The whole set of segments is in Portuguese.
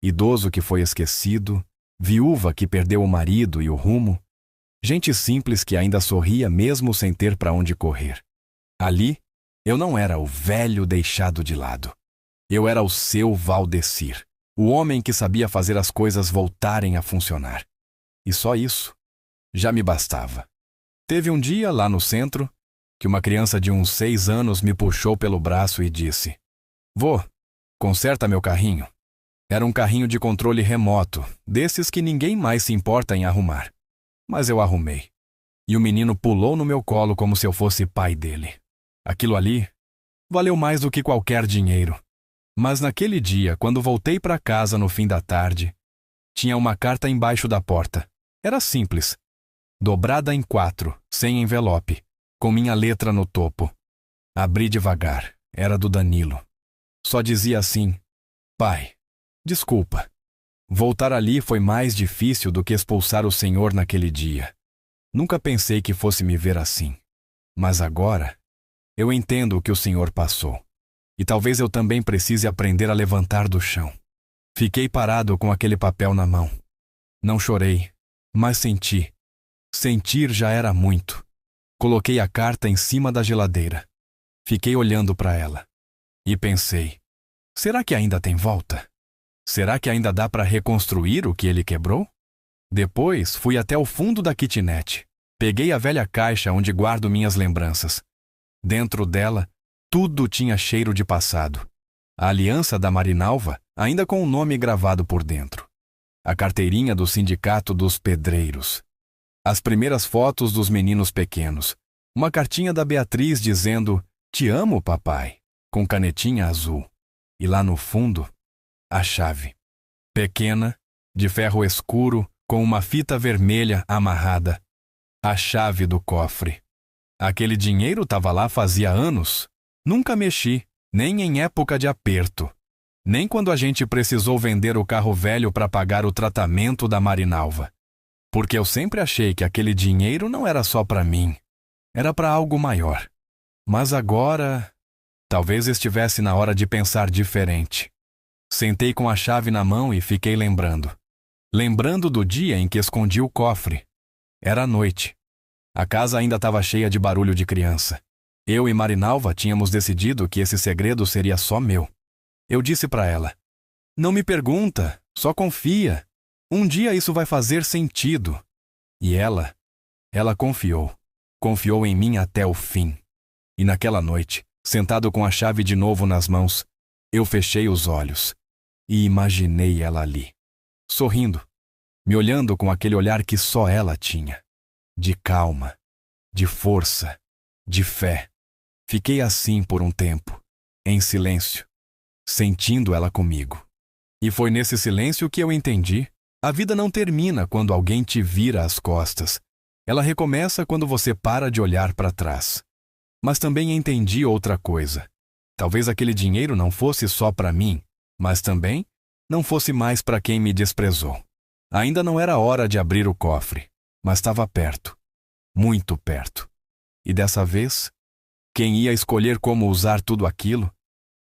Idoso que foi esquecido, viúva que perdeu o marido e o rumo, gente simples que ainda sorria mesmo sem ter para onde correr. Ali, eu não era o velho deixado de lado. Eu era o seu Valdecir, o homem que sabia fazer as coisas voltarem a funcionar. E só isso já me bastava. Teve um dia, lá no centro, que uma criança de uns 6 anos me puxou pelo braço e disse: "Vô, conserta meu carrinho." Era um carrinho de controle remoto, desses que ninguém mais se importa em arrumar. Mas eu arrumei. E o menino pulou no meu colo como se eu fosse pai dele. Aquilo ali valeu mais do que qualquer dinheiro. Mas naquele dia, quando voltei para casa no fim da tarde, tinha uma carta embaixo da porta. Era simples, dobrada em 4, sem envelope, com minha letra no topo. Abri devagar, era do Danilo. Só dizia assim: "Pai, desculpa. Voltar ali foi mais difícil do que expulsar o senhor naquele dia. Nunca pensei que fosse me ver assim. Mas agora, eu entendo o que o senhor passou. E talvez eu também precise aprender a levantar do chão." Fiquei parado com aquele papel na mão. Não chorei, mas senti. Sentir já era muito. Coloquei a carta em cima da geladeira. Fiquei olhando para ela. E pensei: será que ainda tem volta? Será que ainda dá para reconstruir o que ele quebrou? Depois fui até o fundo da kitnet. Peguei a velha caixa onde guardo minhas lembranças. Dentro dela, tudo tinha cheiro de passado. A aliança da Marinalva, ainda com o nome gravado por dentro. A carteirinha do Sindicato dos Pedreiros. As primeiras fotos dos meninos pequenos. Uma cartinha da Beatriz dizendo: "Te amo, papai", com canetinha azul. E lá no fundo, a chave. Pequena, de ferro escuro, com uma fita vermelha amarrada. A chave do cofre. Aquele dinheiro estava lá fazia anos. Nunca mexi, nem em época de aperto. Nem quando a gente precisou vender o carro velho para pagar o tratamento da Marinalva. Porque eu sempre achei que aquele dinheiro não era só para mim. Era para algo maior. Mas agora, talvez estivesse na hora de pensar diferente. Sentei com a chave na mão e fiquei lembrando. Lembrando do dia em que escondi o cofre. Era noite. A casa ainda estava cheia de barulho de criança. Eu e Marinalva tínhamos decidido que esse segredo seria só meu. Eu disse para ela: "Não me pergunta, só confia. Um dia isso vai fazer sentido." E ela confiou. Confiou em mim até o fim. E naquela noite, sentado com a chave de novo nas mãos, eu fechei os olhos e imaginei ela ali, sorrindo, me olhando com aquele olhar que só ela tinha, de calma, de força, de fé. Fiquei assim por um tempo, em silêncio, sentindo ela comigo. E foi nesse silêncio que eu entendi: a vida não termina quando alguém te vira as costas. Ela recomeça quando você para de olhar para trás. Mas também entendi outra coisa. Talvez aquele dinheiro não fosse só para mim, mas também não fosse mais para quem me desprezou. Ainda não era hora de abrir o cofre, mas estava perto, muito perto. E dessa vez, quem ia escolher como usar tudo aquilo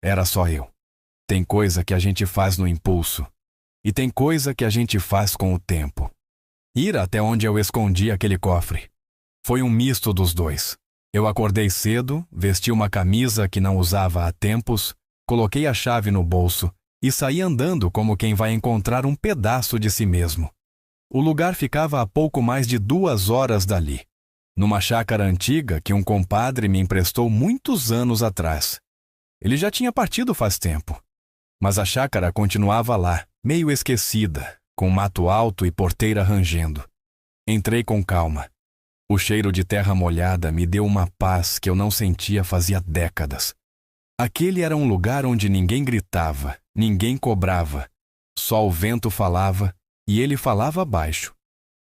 era só eu. Tem coisa que a gente faz no impulso, e tem coisa que a gente faz com o tempo. Ir até onde eu escondi aquele cofre foi um misto dos dois. Eu acordei cedo, vesti uma camisa que não usava há tempos, coloquei a chave no bolso e saí andando como quem vai encontrar um pedaço de si mesmo. O lugar ficava a pouco mais de 2 horas dali, numa chácara antiga que um compadre me emprestou muitos anos atrás. Ele já tinha partido faz tempo, mas a chácara continuava lá, meio esquecida, com mato alto e porteira rangendo. Entrei com calma. O cheiro de terra molhada me deu uma paz que eu não sentia fazia décadas. Aquele era um lugar onde ninguém gritava, ninguém cobrava. Só o vento falava, e ele falava baixo.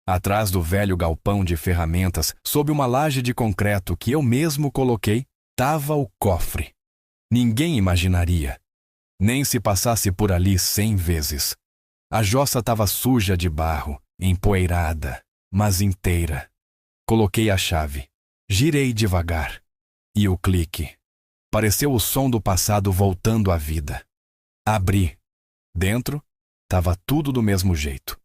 Atrás do velho galpão de ferramentas, sob uma laje de concreto que eu mesmo coloquei, estava o cofre. Ninguém imaginaria. Nem se passasse por ali 100 vezes. A jossa estava suja de barro, empoeirada, mas inteira. Coloquei a chave. Girei devagar. E o clique. Pareceu o som do passado voltando à vida. Abri. Dentro, Tava tudo do mesmo jeito.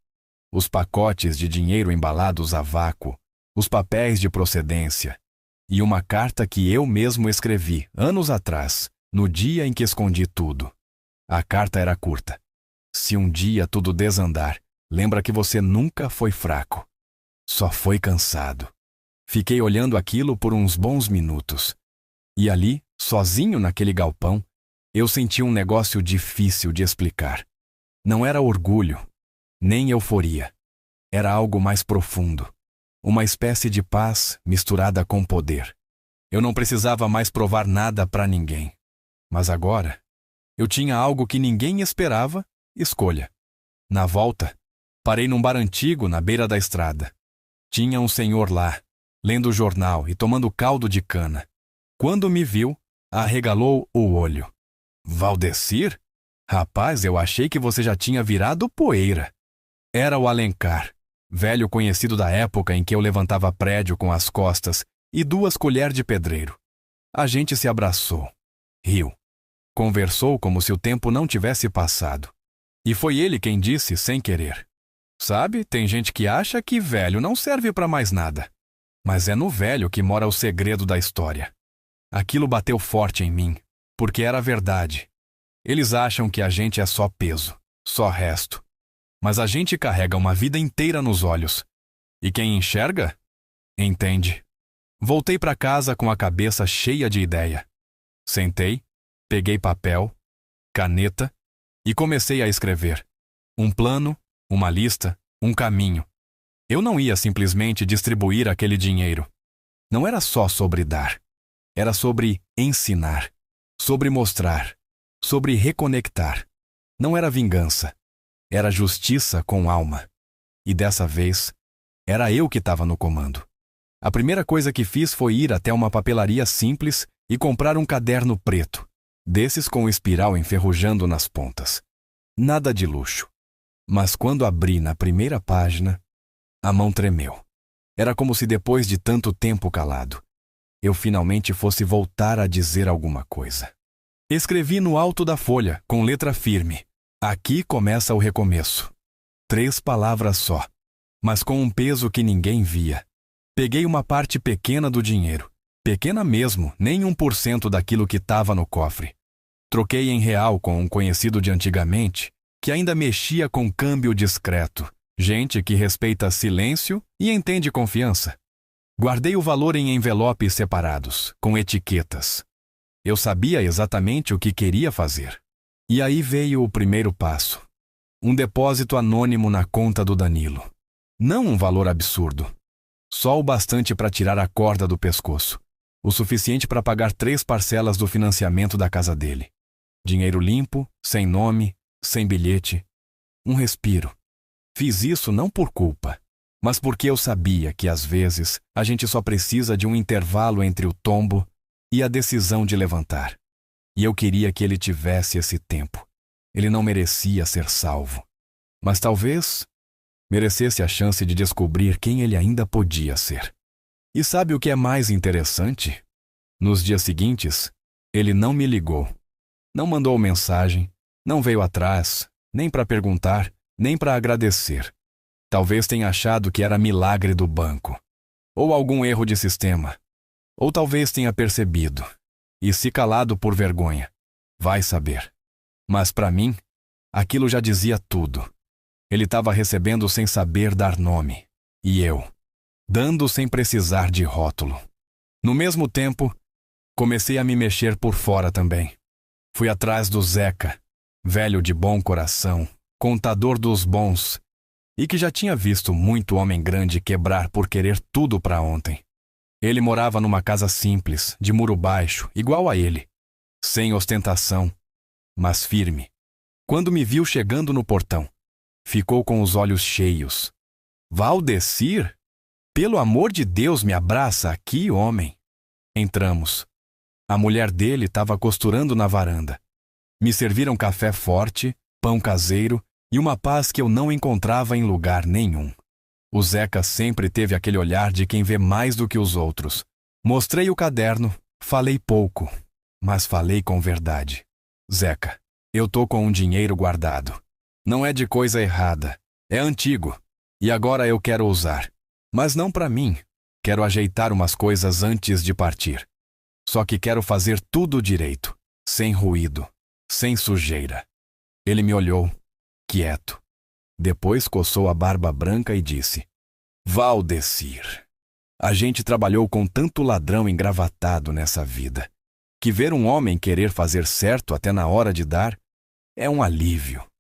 Os pacotes de dinheiro embalados a vácuo, os papéis de procedência e uma carta que eu mesmo escrevi anos atrás, no dia em que escondi tudo. A carta era curta. Se um dia tudo desandar, lembra que você nunca foi fraco. Só foi cansado. Fiquei olhando aquilo por uns bons minutos. E ali, sozinho naquele galpão, eu senti um negócio difícil de explicar. Não era orgulho, nem euforia. Era algo mais profundo. Uma espécie de paz misturada com poder. Eu não precisava mais provar nada para ninguém. Mas agora, eu tinha algo que ninguém esperava, escolha. Na volta, parei num bar antigo na beira da estrada. Tinha um senhor lá, lendo o jornal e tomando caldo de cana. Quando me viu, arregalou o olho. Valdecir? Rapaz, eu achei que você já tinha virado poeira. Era o Alencar, velho conhecido da época em que eu levantava prédio com as costas e 2 colheres de pedreiro. A gente se abraçou, riu, conversou como se o tempo não tivesse passado. E foi ele quem disse, sem querer: sabe, tem gente que acha que velho não serve para mais nada. Mas é no velho que mora o segredo da história. Aquilo bateu forte em mim, porque era verdade. Eles acham que a gente é só peso, só resto. Mas a gente carrega uma vida inteira nos olhos. E quem enxerga, entende. Voltei para casa com a cabeça cheia de ideia. Sentei, peguei papel, caneta e comecei a escrever. Um plano, uma lista, um caminho. Eu não ia simplesmente distribuir aquele dinheiro. Não era só sobre dar. Era sobre ensinar, sobre mostrar, sobre reconectar. Não era vingança. Era justiça com alma. E dessa vez, era eu que estava no comando. A primeira coisa que fiz foi ir até uma papelaria simples e comprar um caderno preto, desses com espiral enferrujando nas pontas. Nada de luxo. Mas quando abri na primeira página, a mão tremeu. Era como se depois de tanto tempo calado, eu finalmente fosse voltar a dizer alguma coisa. Escrevi no alto da folha, com letra firme: aqui começa o recomeço. 3 palavras só, mas com um peso que ninguém via. Peguei uma parte pequena do dinheiro, pequena mesmo, nem 1% daquilo que estava no cofre. Troquei em real com um conhecido de antigamente, que ainda mexia com câmbio discreto, gente que respeita silêncio e entende confiança. Guardei o valor em envelopes separados, com etiquetas. Eu sabia exatamente o que queria fazer. E aí veio o primeiro passo. Um depósito anônimo na conta do Danilo. Não um valor absurdo. Só o bastante para tirar a corda do pescoço. O suficiente para pagar 3 parcelas do financiamento da casa dele. Dinheiro limpo, sem nome, sem bilhete. Um respiro. Fiz isso não por culpa, mas porque eu sabia que às vezes a gente só precisa de um intervalo entre o tombo e a decisão de levantar. E eu queria que ele tivesse esse tempo. Ele não merecia ser salvo. Mas talvez merecesse a chance de descobrir quem ele ainda podia ser. E sabe o que é mais interessante? Nos dias seguintes, ele não me ligou. Não mandou mensagem, não veio atrás, nem para perguntar, nem para agradecer. Talvez tenha achado que era milagre do banco. Ou algum erro de sistema. Ou talvez tenha percebido. E se calado por vergonha. Vai saber. Mas para mim, aquilo já dizia tudo. Ele estava recebendo sem saber dar nome. E eu, dando sem precisar de rótulo. No mesmo tempo, comecei a me mexer por fora também. Fui atrás do Zeca, velho de bom coração, contador dos bons, e que já tinha visto muito homem grande quebrar por querer tudo para ontem. Ele morava numa casa simples, de muro baixo, igual a ele, sem ostentação, mas firme. Quando me viu chegando no portão, ficou com os olhos cheios. Valdecir? Pelo amor de Deus, me abraça aqui, homem. Entramos. A mulher dele estava costurando na varanda. Me serviram café forte, pão caseiro e uma paz que eu não encontrava em lugar nenhum. O Zeca sempre teve aquele olhar de quem vê mais do que os outros. Mostrei o caderno, falei pouco, mas falei com verdade. Zeca, eu tô com um dinheiro guardado. Não é de coisa errada. É antigo. E agora eu quero usar. Mas não para mim. Quero ajeitar umas coisas antes de partir. Só que quero fazer tudo direito, sem ruído, sem sujeira. Ele me olhou, quieto. Depois coçou a barba branca e disse: Valdecir, a gente trabalhou com tanto ladrão engravatado nessa vida, que ver um homem querer fazer certo até na hora de dar é um alívio.